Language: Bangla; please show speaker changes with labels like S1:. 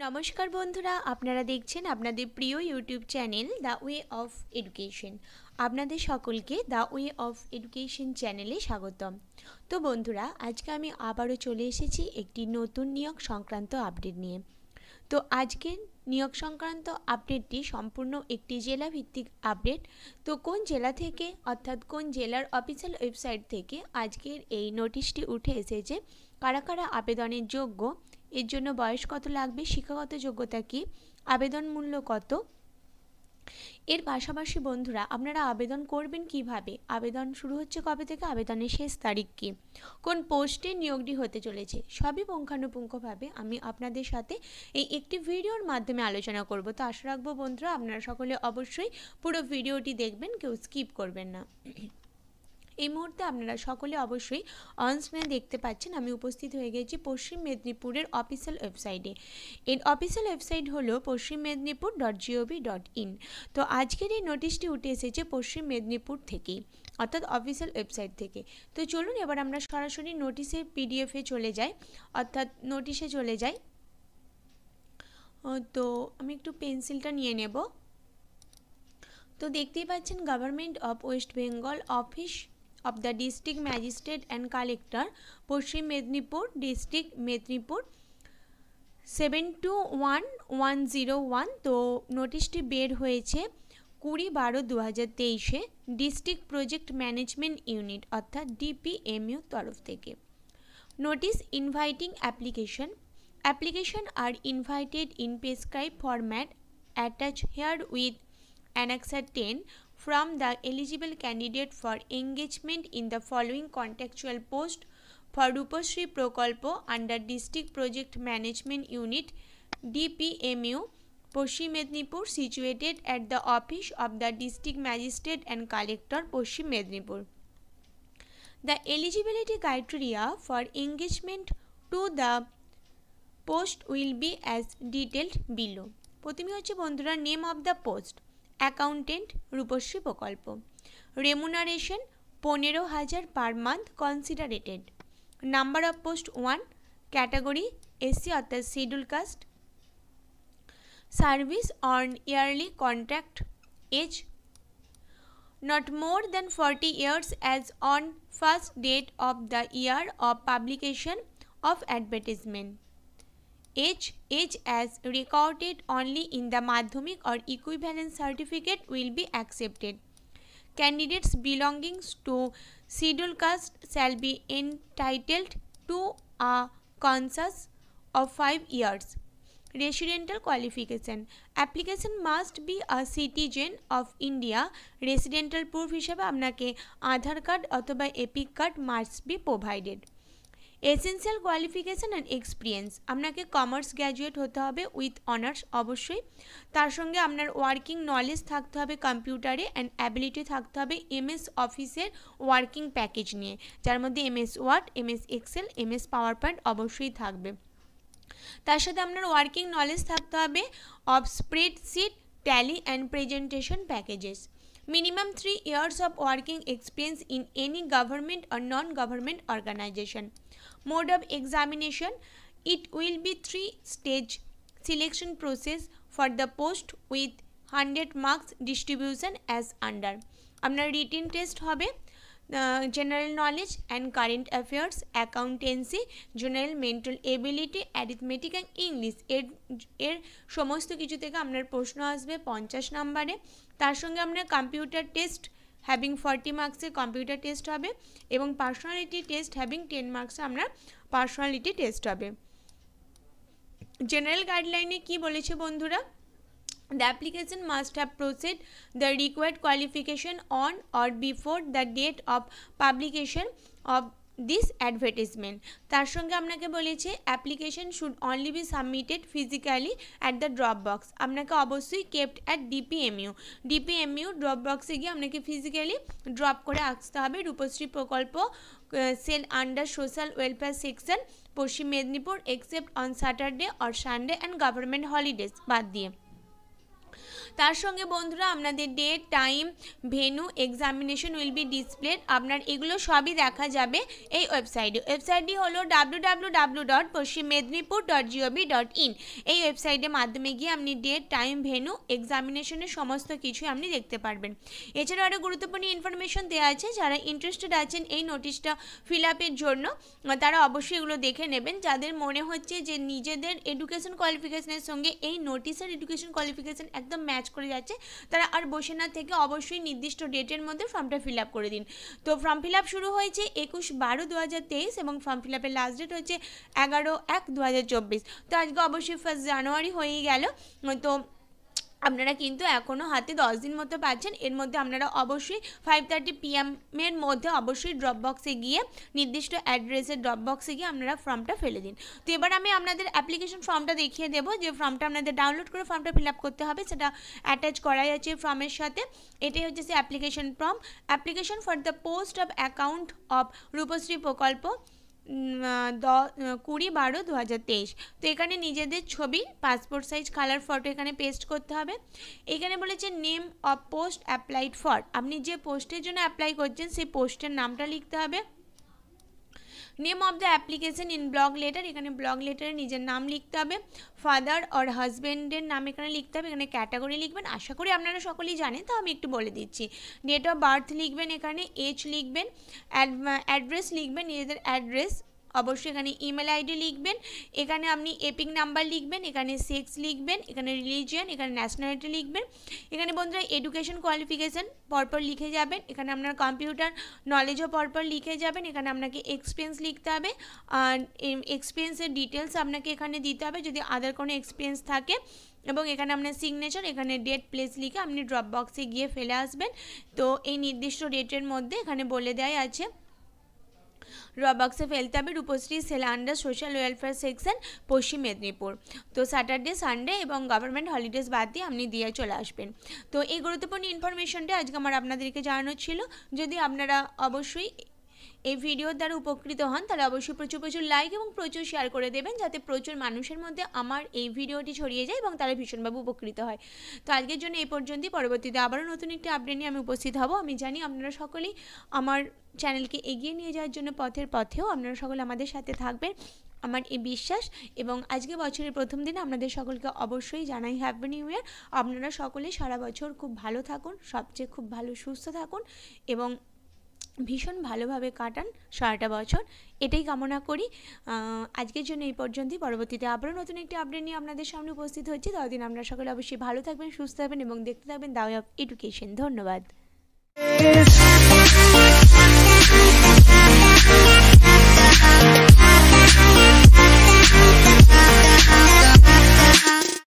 S1: নমস্কার বন্ধুরা, আপনারা দেখছেন আপনাদের প্রিয় YouTube channel the way of education. আপনাদের সকলকে দ্য ওয়ে অফ এডুকেশন চ্যানেলে স্বাগতম। তো বন্ধুরা, আজকে আমি আবারও চলে এসেছি একটি নতুন নিয়োগ সংক্রান্ত আপডেট নিয়ে। তো আজকের নিয়োগ সংক্রান্ত আপডেটটি সম্পূর্ণ একটি জেলাভিত্তিক আপডেট। তো কোন জেলা থেকে অর্থাৎ কোন জেলার অফিসিয়াল ওয়েবসাইট থেকে আজকের এই নোটিশটি উঠে এসেছে, কারা কারা আবেদনের যোগ্য, এর জন্য বয়স কত লাগবে, শিক্ষাগত যোগ্যতা কী, আবেদন মূল্য কত, এর পাশাপাশি বন্ধুরা আপনারা আবেদন করবেন কিভাবে, আবেদন শুরু হচ্ছে কবে থেকে, আবেদনের শেষ তারিখ কী, কোন পোস্টে নিয়োগটি হতে চলেছে, সবই পুঙ্খানুপুঙ্খভাবে আমি আপনাদের সাথে এই একটি ভিডিওর মাধ্যমে আলোচনা করব। তো আশা রাখবো বন্ধুরা আপনারা সকলে অবশ্যই পুরো ভিডিওটি দেখবেন, কেউ স্কিপ করবেন না। এই মুহূর্তে আপনারা সকলে অবশ্যই অন স্ক্রিনে দেখতে পাচ্ছেন আমি উপস্থিত হয়ে গেছি পশ্চিম মেদিনীপুরের অফিসিয়াল ওয়েবসাইটে। এর অফিসিয়াল ওয়েবসাইট হলো paschimmednipur.gov.in। তো আজকের এই নোটিশটি উঠে এসেছে পশ্চিম মেদিনীপুর থেকেই, অর্থাৎ অফিসিয়াল ওয়েবসাইট থেকে। তো চলুন এবার আমরা সরাসরি নোটিশের পিডিএফে চলে যাই, অর্থাৎ নোটিশে চলে যাই। তো আমি একটু পেন্সিলটা নিয়ে নেব। তো দেখতেই পাচ্ছেন government of West Bengal office of the district magistrate and collector Paschim Medinipur district Medinipur 721101। তো নোটিশটি বের হয়েছে 20/12/2023-এ ডিস্ট্রিক্ট প্রজেক্ট ম্যানেজমেন্ট ইউনিট অর্থাৎ ডিপিএমইউ তরফ থেকে। নোটিশ ইনভাইটিং অ্যাপ্লিকেশন আর invited in prescribe format attach herewith Annexure 10 from the eligible candidate for engagement in the following contractual post for Rupashri Prokolpo under District Project Management Unit DPMU Paschim Mednipur situated at the office of the District Magistrate and Collector Paschim Mednipur. The eligibility criteria for engagement to the post will be as detailed below. প্রথমে হচ্ছে বন্ধুরা name of the post accountant Rupashree প্রকল্প, remuneration 15,000 per month considerated, number of post 1, category SC অর্থাৎ schedule caste, service on yearly contract, age not more than 40 years as on first date of the year of publication of advertisement. Age as recorded only in the Madhyamik or equivalent certificate will be accepted. Candidates belonging to scheduled caste shall be entitled to a census of 5 years. Residential qualification. Application must be a citizen of India. Residential proof হিসেবে আপনাকে আধার কার্ড অথবা epic card must be provided. Essential qualification and experience, আপনাকে কমার্স গ্র্যাজুয়েট হতে হবে উইথ অনার্স অবশ্যই। তার সঙ্গে আপনার ওয়ার্কিং নলেজ থাকতে হবে কম্পিউটারে অ্যান্ড অ্যাবিলিটি থাকতে হবে এমএস অফিসের ওয়ার্কিং প্যাকেজ নিয়ে, যার মধ্যে MS word, MS excel, MS power point অবশ্যই থাকবে। তার সাথে আপনার ওয়ার্কিং নলেজ থাকতে হবে of spreadsheet, tally and presentation packages. Minimum 3 years of working experience in any government or non-government organization. Mode of examination, it will be 3-stage selection process for the post with 100 marks distribution as under. আপনার রিটেন টেস্ট হবে general knowledge and current affairs, accountancy, general mental ability, arithmetic and English, এর সমস্ত কিছু থেকে আপনার প্রশ্ন আসবে 50 নম্বরে। তার সঙ্গে আপনার কম্পিউটার টেস্ট হ্যাভিং 40 মার্কসের কম্পিউটার টেস্ট হবে এবং পার্সোনালিটি টেস্ট হ্যাভিং 10 মার্কসে আপনার পার্সোনালিটি টেস্ট হবে। জেনারেল গাইডলাইনে কি বলেছে বন্ধুরা, the application must have possessed the required qualification on or before the date of publication of this advertisement. তার সঙ্গে আপনাকে বলেছে application should only be submitted physically at the drop box, আপনাকে অবশ্যই কেপ্ট অ্যাট ডিপিএমইউ ড্রপ বক্সে গিয়ে আপনাকে ফিজিক্যালি ড্রপ করে আসতে হবে। রূপশ্রী প্রকল্প cell under social welfare section Paschim Medinipur except on Saturday or Sunday and government holidays বাদ দিয়ে। তার সঙ্গে বন্ধুরা আপনাদের date, time, venue, examination will be displayed. আপনার এগুলো সবই দেখা যাবে এই ওয়েবসাইটে। ওয়েবসাইটটি হলো www.paschim-mednipur.gov.in। এই ওয়েবসাইটের মাধ্যমে গিয়ে আপনি ডেট, টাইম, ভেনু, এক্সামিনেশনের সমস্ত কিছুই আপনি দেখতে পারবেন। এছাড়াও আরও গুরুত্বপূর্ণ ইনফরমেশন দেওয়া আছে। যারা ইন্টারেস্টেড আছেন এই নোটিশটা ফিল আপের জন্য তারা অবশ্যই এগুলো দেখে নেবেন। যাদের মনে হচ্ছে যে নিজেদের এডুকেশন কোয়ালিফিকেশনের সঙ্গে এই নোটিশের এডুকেশন কোয়ালিফিকেশন একদম ম্যাচ করে যাচ্ছে, তারা আর বসে না থেকে অবশ্যই নির্দিষ্ট ডেটের মধ্যে ফর্মটা ফিল আপ করে দিন। তো ফর্ম ফিল আপ শুরু হয়েছে 21/12/2023 এবং ফর্ম ফিল আপের লাস্ট ডেট হচ্ছে 11/1/2024। তো আজকে অবশ্যই 1 জানুয়ারি হয়েই গেল। তো আপনারা কিন্তু এখনও হাতে 10 দিন মতো পাচ্ছেন। এর মধ্যে আপনারা অবশ্যই 5:30 PM এর মধ্যে অবশ্যই ড্রপ বক্সে গিয়ে নির্দিষ্ট অ্যাড্রেসের ড্রপ বক্সে গিয়ে আপনারা ফর্মটা ফেলে দিন। তো এবার আমি আপনাদের অ্যাপ্লিকেশন ফর্মটা দেখিয়ে দেবো, যে ফর্মটা আপনাদের ডাউনলোড করে ফর্মটা ফিল আপ করতে হবে, সেটা অ্যাটাচ করাই আছে ফর্মের সাথে। এটাই হচ্ছে সে application form. Application for the post of account of Rupashree প্রকল্প 20/12/2023। তো এখানে নিজেদের ছবি, পাসপোর্ট সাইজ কালার ফটো এখানে পেস্ট করতে হবে। এখানে বলেছে name of post applied for, আপনি যে পোস্টের জন্য অ্যাপ্লাই করছেন সেই পোস্টের নামটা লিখতে হবে। Name of the application in block letter, এখানে ব্লক লেটারে নিজের নাম লিখতে হবে। ফাদার অর হাজব্যান্ডের নাম এখানে লিখতে হবে। এখানে ক্যাটাগরি লিখবেন, আশা করি আপনারা সকলেই জানেন, তো আমি একটু বলে দিচ্ছি। ডেট অফ বার্থ লিখবেন, এখানে এজ লিখবেন, অ্যাড্রেস লিখবেন, নিজেদের অ্যাড্রেস, অবশ্যই এখানে ইমেল আইডি লিখবেন, এখানে আপনি এপিক নাম্বার লিখবেন, এখানে সেক্স লিখবেন, এখানে রিলিজিয়ন, এখানে ন্যাশনালিটি লিখবেন। এখানে বন্ধুরা এডুকেশন কোয়ালিফিকেশান পরপর লিখে যাবেন, এখানে আপনার কম্পিউটার নলেজও পরপর লিখে যাবেন। এখানে আপনাকে এক্সপিরিয়েন্স লিখতে হবে, আর এক্সপিরিয়েন্সের ডিটেলস আপনাকে এখানে দিতে হবে যদি আদার কোনো এক্সপিরিয়েন্স থাকে, এবং এখানে আপনার সিগনেচার, এখানে ডেট, প্লেস লিখে আপনি ড্রপ বক্সে গিয়ে ফেলে আসবেন। তো এই নির্দিষ্ট ডেটের মধ্যে এখানে বলে দেওয়া আছে ড্রপ বক্সে ফেলতে হবে Rupashree cell under social welfare section, Paschim Medinipur. তো স্যাটারডে, সানডে এবং গভর্নমেন্ট হলিডেজ বাদ দিয়ে আপনি দিয়ে চলে আসবেন। তো এই গুরুত্বপূর্ণ ইনফরমেশনটা আজকে আমার আপনাদেরকে জানানো ছিল। যদি আপনারা অবশ্যই এই ভিডিওর দ্বারা উপকৃত হন তাহলে অবশ্যই প্রচুর প্রচুর লাইক এবং প্রচুর শেয়ার করে দেবেন, যাতে প্রচুর মানুষের মধ্যে আমার এই ভিডিওটি ছড়িয়ে যায় এবং তারা ভীষণভাবে উপকৃত হয়। তো আজকের জন্য এই পর্যন্তই। পরবর্তীতে আবারও নতুন একটি আপডেট নিয়ে আমি উপস্থিত হব। আমি জানি আপনারা সকলেই আমার চ্যানেলকে এগিয়ে নিয়ে যাওয়ার জন্য পথেও আপনারা সকলে আমাদের সাথে থাকবেন, আমার এই বিশ্বাস। এবং আজকে বছরের প্রথম দিনে আপনাদের সকলকে অবশ্যই জানাই হ্যাপি নিউ ইয়ার। আপনারা সকলে সারা বছর খুব ভালো থাকুন, সবচেয়ে খুব ভালো সুস্থ থাকুন এবং ভীষণ ভালোভাবে কাটান সারাটা বছর, এটাই কামনা করি। আজকের জন্য এই পর্যন্তই। পরবর্তীতে আবারও নতুন একটি আপডেট নিয়ে আপনাদের সামনে উপস্থিত হচ্ছি। ততদিন আপনারা সকলে অবশ্যই ভালো থাকবেন, সুস্থ থাকবেন এবং দেখতে থাকবেন দ্য ওয়ে অফ এডুকেশন। ধন্যবাদ।